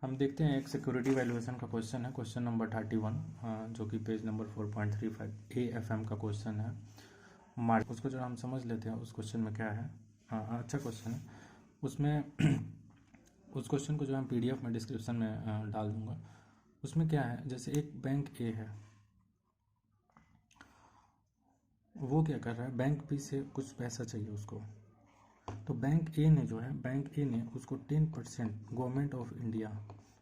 हम देखते हैं एक सिक्योरिटी वैल्यूएशन का क्वेश्चन है, क्वेश्चन नंबर 31, जो कि पेज नंबर 4.35 AFM का क्वेश्चन है। मार्क उसको जो हम समझ लेते हैं उस क्वेश्चन में क्या है। अच्छा क्वेश्चन है उसमें। उस क्वेश्चन को जो हम PDF में डिस्क्रिप्शन में डाल दूंगा। उसमें क्या है, जैसे एक बैंक A है, वो क्या कर रहा है, बैंक B से कुछ पैसा चाहिए उसको। तो बैंक ए ने उसको 10% गवर्नमेंट ऑफ इंडिया,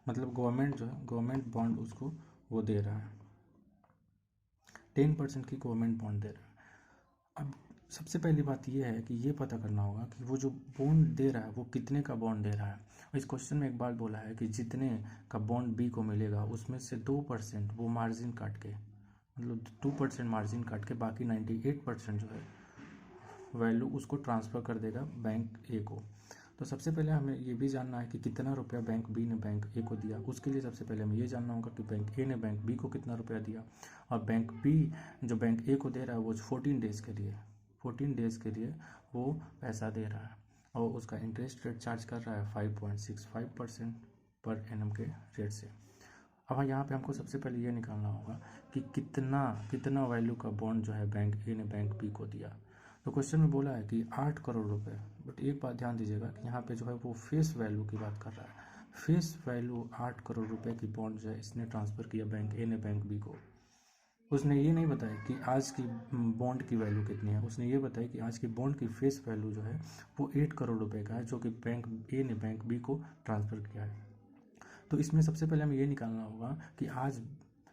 मतलब गवर्नमेंट जो है गवर्नमेंट बॉन्ड उसको वो दे रहा है, 10% की गवर्नमेंट बॉन्ड दे रहा है। अब सबसे पहली बात ये है कि ये पता करना होगा कि वो जो बॉन्ड दे रहा है वो कितने का बॉन्ड दे रहा है। इस क्वेश्चन में एक बात बोला है कि जितने का बॉन्ड बी को मिलेगा उसमें से 2% वो मार्जिन काट के, मतलब 2% मार्जिन काट के बाकी 98% जो है वैल्यू उसको ट्रांसफ़र कर देगा बैंक ए को। तो सबसे पहले हमें ये भी जानना है कि कितना रुपया बैंक बी ने बैंक ए को दिया। उसके लिए सबसे पहले हमें ये जानना होगा कि बैंक ए ने बैंक बी को कितना रुपया दिया, और बैंक बी जो बैंक ए को दे रहा है वो 14 डेज़ के लिए वो पैसा दे रहा है, और उसका इंटरेस्ट रेट चार्ज कर रहा है 5.65% पर एनम के रेट से। अब यहाँ पे हमको सबसे पहले ये निकालना होगा कि कितना वैल्यू का बॉन्ड जो है बैंक ए ने बैंक बी को दिया। तो क्वेश्चन में बोला है कि 8 करोड़ रुपए, बट एक बात ध्यान दीजिएगा कि यहाँ पे जो है वो फेस वैल्यू की बात कर रहा है। फेस वैल्यू 8 करोड़ रुपए की बॉन्ड जो है इसने ट्रांसफ़र किया बैंक ए ने बैंक बी को। उसने ये नहीं बताया कि आज की बॉन्ड की वैल्यू कितनी है, उसने ये बताया कि आज की बॉन्ड की फेस वैल्यू जो है वो 8 करोड़ रुपए का है, जो कि बैंक ए ने बैंक बी को ट्रांसफ़र किया है। तो इसमें सबसे पहले हमें ये निकालना होगा कि आज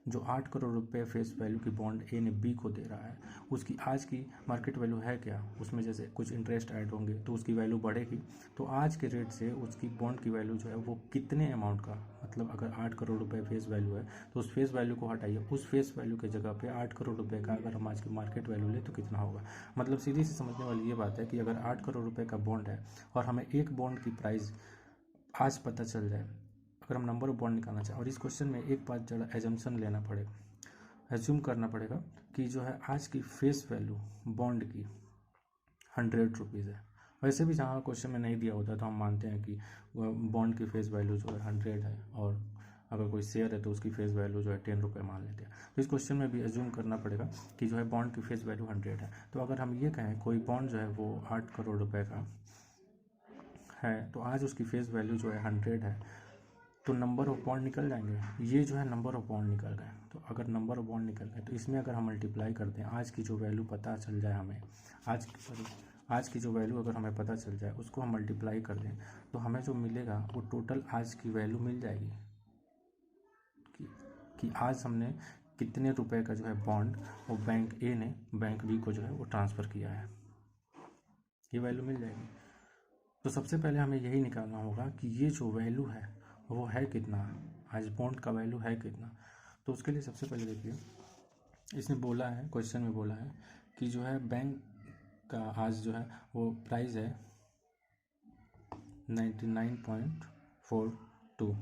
जो 8 करोड़ रुपए फेस वैल्यू की बॉन्ड ए ने बी को दे रहा है उसकी आज की मार्केट वैल्यू है क्या। उसमें जैसे कुछ इंटरेस्ट ऐड होंगे तो उसकी वैल्यू बढ़ेगी। तो आज के रेट से उसकी बॉन्ड की वैल्यू जो है वो कितने अमाउंट का, मतलब अगर 8 करोड़ रुपए फेस वैल्यू है तो उस फेस वैल्यू को हटाइए, उस फेस वैल्यू के जगह पे 8 करोड़ रुपए का अगर हम आज की मार्केट वैल्यू ले तो कितना होगा। मतलब सीधी सी समझने वाली ये बात है कि अगर 8 करोड़ रुपए का बॉन्ड है और हमें एक बॉन्ड की प्राइस आज पता चल जाए, अगर हम नंबर ऑफ बॉन्ड निकालना चाहें, और इस क्वेश्चन में एक बात ज़रा एजम्पशन लेना पड़ेगा, एज्यूम करना पड़ेगा कि जो है आज की फेस वैल्यू बॉन्ड की 100 रुपीज़ है। वैसे भी जहाँ क्वेश्चन में नहीं दिया होता तो हम मानते हैं कि बॉन्ड की फेस वैल्यू जो है 100 है, और अगर कोई शेयर है तो उसकी फेस वैल्यू जो है 10 रुपये मान लेते हैं। तो इस क्वेश्चन में भी एज्यूम करना पड़ेगा कि जो है बॉन्ड की फेस वैल्यू 100 है। तो अगर हम ये कहें कोई बॉन्ड जो है वो 8 करोड़ रुपये का है, तो आज उसकी फेस वैल्यू जो है 100 है, तो नंबर ऑफ बॉन्ड निकल जाएंगे। ये जो है नंबर ऑफ बॉन्ड निकल गए। तो अगर नंबर ऑफ बॉन्ड निकल गए तो इसमें अगर हम मल्टीप्लाई करते हैं, आज की जो वैल्यू पता चल जाए हमें, आज की जो वैल्यू अगर हमें पता चल जाए उसको हम मल्टीप्लाई कर दें तो हमें जो मिलेगा वो टोटल आज की वैल्यू मिल जाएगी कि आज हमने कितने रुपए का जो है बॉन्ड वो बैंक ए ने बैंक बी को जो है वो ट्रांसफ़र किया है, ये वैल्यू मिल जाएगी। तो सबसे पहले हमें यही निकालना होगा कि ये जो वैल्यू है वो है कितना, आज बॉन्ड का वैल्यू है कितना। तो उसके लिए सबसे पहले देखिए, इसने बोला है, क्वेश्चन में बोला है कि जो है बैंक का आज जो है वो प्राइस है 99.42,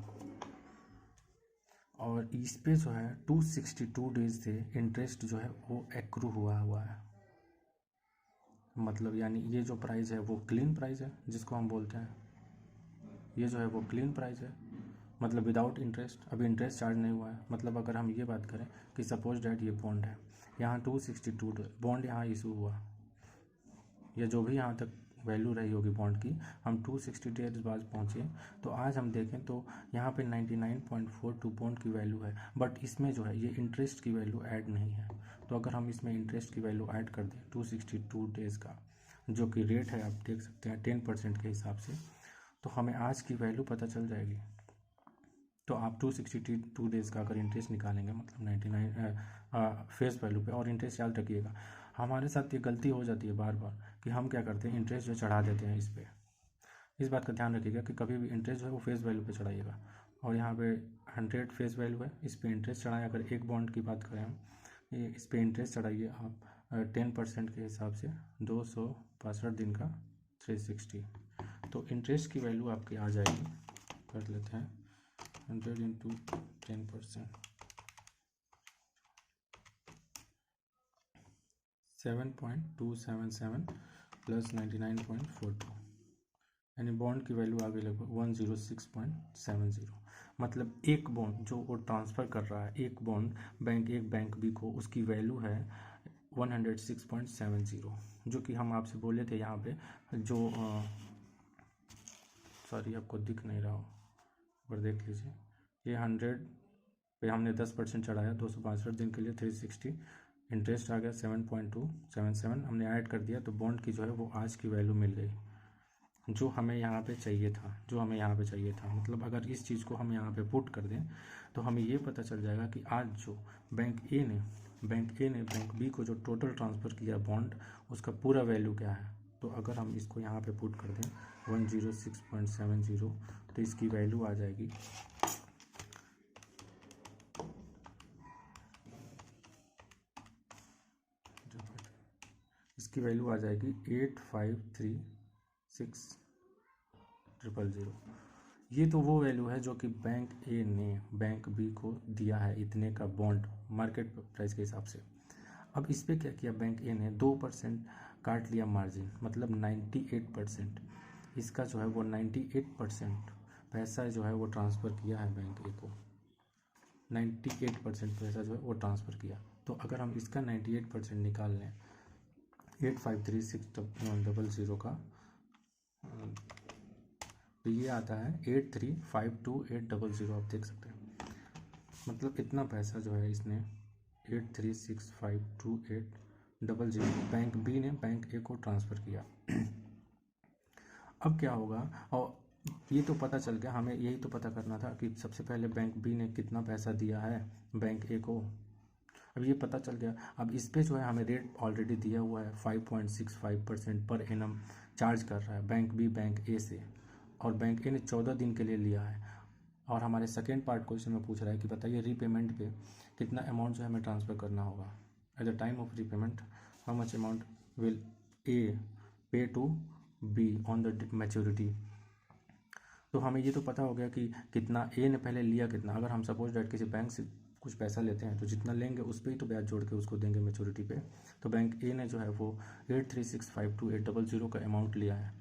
और इस पे जो है 262 डेज से इंटरेस्ट जो है वो एक्रू हुआ है। मतलब यानी ये जो प्राइस है वो क्लीन प्राइस है जिसको हम बोलते हैं, ये जो है वो क्लीन प्राइस है, मतलब विदाउट इंटरेस्ट, अभी इंटरेस्ट चार्ज नहीं हुआ है। मतलब अगर हम ये बात करें कि सपोज डैट ये बॉन्ड है, यहाँ 262 बॉन्ड यहाँ इशू हुआ, या जो भी यहाँ तक वैल्यू रही होगी बॉन्ड की, हम 260 डेज बाद पहुँचे तो आज हम देखें तो यहाँ पे 99.42 बॉन्ड की वैल्यू है, बट इसमें जो है ये इंटरेस्ट की वैल्यू ऐड नहीं है। तो अगर हम इसमें इंटरेस्ट की वैल्यू ऐड कर दें 262 डेज़ का, जो कि रेट है आप देख सकते हैं 10% के हिसाब से, तो हमें आज की वैल्यू पता चल जाएगी। तो आप 262 डेज़ का अगर इंटरेस्ट निकालेंगे, मतलब 99 फेस वैल्यू पे, और इंटरेस्ट याद रखिएगा हमारे साथ ये गलती हो जाती है बार बार कि हम क्या करते हैं, इंटरेस्ट जो चढ़ा देते हैं इस पर। इस बात का ध्यान रखिएगा कि कभी भी इंटरेस्ट जो है वो फेस वैल्यू पे चढ़ाइएगा, और यहाँ पे 100 फेस वैल्यू है, इस पर इंटरेस्ट चढ़ाएं। अगर एक बॉन्ड की बात करें हम, ये इस पर इंटरेस्ट चढ़ाइए आप 10% के हिसाब से 265 दिन का 360, तो इंटरेस्ट की वैल्यू आपकी आ जाएगी, कर लेते हैं 100 इंटू 10%, 7.277 प्लस 99.42, यानी बॉन्ड की वैल्यू आ गई लगभग 106.70। मतलब एक बॉन्ड जो वो ट्रांसफ़र कर रहा है, एक बॉन्ड बैंक बी को, उसकी वैल्यू है 106.70, जो कि हम आपसे बोले थे यहाँ पे जो सॉरी आपको दिख नहीं रहा हो पर देख लीजिए, ये 100 पे हमने 10% चढ़ाया 262 दिन के लिए 360, इंटरेस्ट आ गया 7.277, हमने ऐड कर दिया तो बॉन्ड की जो है वो आज की वैल्यू मिल गई जो हमें यहाँ पे चाहिए था। मतलब अगर इस चीज़ को हम यहाँ पे पुट कर दें तो हमें ये पता चल जाएगा कि आज जो बैंक ए ने बैंक बी को जो टोटल ट्रांसफ़र किया बॉन्ड, उसका पूरा वैल्यू क्या है। तो अगर हम इसको यहाँ पे पुट कर दें 106.70, तो इसकी वैल्यू आ जाएगी इसकी वैल्यू आ जाएगी 8536000। ये तो वो वैल्यू है जो कि बैंक ए ने बैंक बी को दिया है इतने का बॉन्ड मार्केट प्राइस के हिसाब से। अब इस पे क्या किया बैंक ए ने 2% काट लिया मार्जिन, मतलब 98%। इसका जो है वो 98% पैसा जो है वो ट्रांसफ़र किया है बैंक ए को, 98% पैसा जो है वो ट्रांसफ़र किया। तो अगर हम इसका 98% निकाल लें 8536000 का, तो ये आता है 8352800। आप देख सकते हैं मतलब इतना पैसा जो है इसने 8365280 बैंक बी ने बैंक ए को ट्रांसफ़र किया। अब क्या होगा, और ये तो पता चल गया, हमें यही तो पता करना था कि सबसे पहले बैंक बी ने कितना पैसा दिया है बैंक ए को। अब ये पता चल गया। अब इस पे जो है हमें रेट ऑलरेडी दिया हुआ है 5.65% पर एनम चार्ज कर रहा है बैंक बी बैंक ए से, और बैंक ए ने 14 दिन के लिए लिया है। और हमारे सेकेंड पार्ट क्वेश्चन में पूछ रहा है कि बताइए रीपेमेंट पे कितना अमाउंट जो है हमें ट्रांसफ़र करना होगा। At the time of repayment how much amount will a pay to be on the maturity. तो हमें ये तो पता हो गया कि कितना ए ने पहले लिया कितना। अगर हम सपोज डेट किसी बैंक से कुछ पैसा लेते हैं तो जितना लेंगे उस पर ही तो ब्याज जोड़ के उसको देंगे मैच्योरिटी पे। तो बैंक ए ने जो है वो 8365280 का अमाउंट लिया है,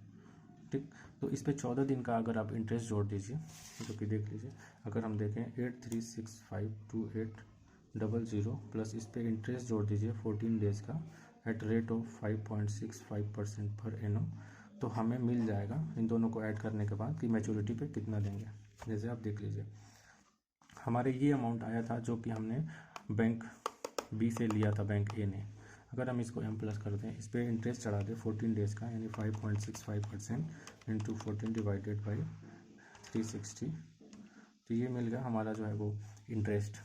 ठीक। तो इस पे 14 दिन का अगर आप इंटरेस्ट जोड़ दीजिए, जो कि देख लीजिए, अगर हम देखें 8365280 प्लस इस पे इंटरेस्ट जोड़ दीजिए 14 डेज़ का at rate of 5.65% per annum, तो हमें मिल जाएगा इन दोनों को ऐड करने के बाद कि मैच्योरिटी पे कितना देंगे। जैसे आप देख लीजिए हमारे ये अमाउंट आया था जो कि हमने बैंक बी से लिया था बैंक ए ने। अगर हम इसको एम प्लस कर दें, इस पर इंटरेस्ट चढ़ा दें 14 डेज़ का, यानी 5.65% इंटू 14 डिवाइडेड बाई 360, तो ये मिल गया हमारा जो है वो इंटरेस्ट।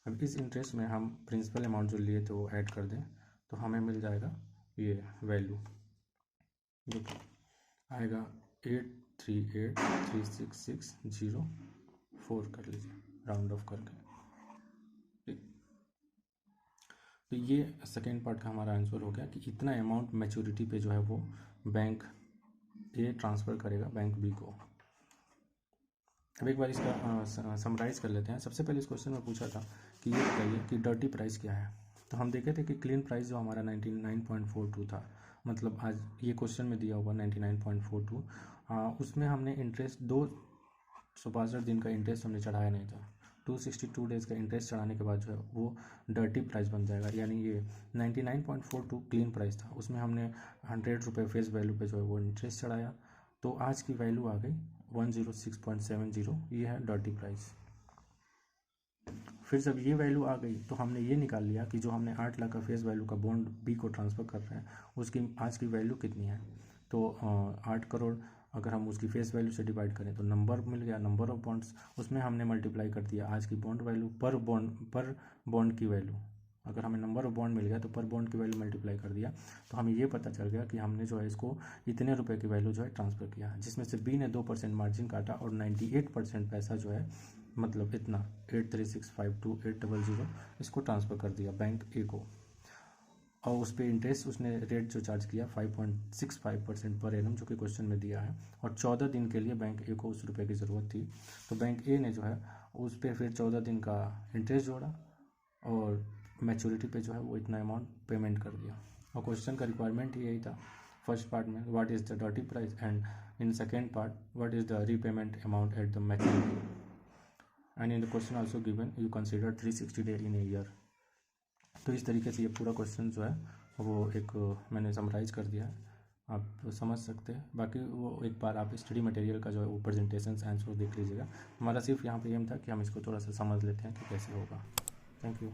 अब इस इंटरेस्ट में हम प्रिंसिपल अमाउंट जो लिए थे वो ऐड कर दें तो हमें मिल जाएगा ये वैल्यू, जो कि आएगा 8383660 कर लीजिए राउंड ऑफ करके, ठीक। तो ये सेकेंड पार्ट का हमारा आंसर हो गया कि इतना अमाउंट मैच्योरिटी पे जो है वो बैंक ए ट्रांसफ़र करेगा बैंक बी को। अब एक बार इसका समराइज़ कर लेते हैं। सबसे पहले इस क्वेश्चन में पूछा था कि ये बताइए कि डर्टी प्राइस क्या है। तो हम देखे थे कि क्लीन प्राइस जो हमारा 99.42 था, मतलब आज ये क्वेश्चन में दिया हुआ 99.42, उसमें हमने इंटरेस्ट 262 दिन का इंटरेस्ट हमने चढ़ाया नहीं था। 262 डेज़ का इंटरेस्ट चढ़ाने के बाद जो है वो डर्टी प्राइस बन जाएगा, यानी ये 99.42 क्लीन प्राइस था, उसमें हमने 100 रुपये फेस वैल्यू पे जो है वो इंटरेस्ट चढ़ाया, तो आज की वैल्यू आ गई 106.70, ये है डर्टी प्राइस। फिर जब ये वैल्यू आ गई तो हमने ये निकाल लिया कि जो हमने 8 लाख का फेस वैल्यू का बॉन्ड बी को ट्रांसफ़र कर रहे हैं उसकी आज की वैल्यू कितनी है। तो 8 करोड़ अगर हम उसकी फेस वैल्यू से डिवाइड करें तो नंबर मिल गया, नंबर ऑफ बॉन्ड्स, उसमें हमने मल्टीप्लाई कर दिया आज की बॉन्ड वैल्यू पर बॉन्ड की वैल्यू। अगर हमें नंबर ऑफ बॉन्ड मिल गया तो पर बॉन्ड की वैल्यू मल्टीप्लाई कर दिया, तो हमें ये पता चल गया कि हमने जो है इसको इतने रुपए की वैल्यू जो है ट्रांसफ़र किया, जिसमें से बी ने 2% मार्जिन काटा और 98% पैसा जो है मतलब इतना 8365280 इसको ट्रांसफ़र कर दिया बैंक ए को, और उस पर इंटरेस्ट उसने रेट जो चार्ज किया 5.65% पर एनम, जो कि क्वेश्चन में दिया है, और 14 दिन के लिए बैंक ए को उस रुपये की ज़रूरत थी, तो बैंक ए ने जो है उस पर फिर 14 दिन का इंटरेस्ट जोड़ा और मैच्योरिटी पे जो है वो इतना अमाउंट पेमेंट कर दिया। और क्वेश्चन का रिक्वायरमेंट ही यही था फर्स्ट पार्ट में, what is the dirty price and In second part, what is the repayment amount at the maturity? And in the question also given, you consider 360 day in a year. तो इस तरीके से ये पूरा question जो है वो एक मैंने समराइज कर दिया है, आप समझ सकते हैं। बाकी वो एक बार आप स्टडी मटेरियल का जो है वो प्रेजेंटेशन आंसर देख लीजिएगा। हमारा सिर्फ यहाँ पे एम था कि हम इसको थोड़ा सा समझ लेते हैं कि कैसे होगा। Thank you.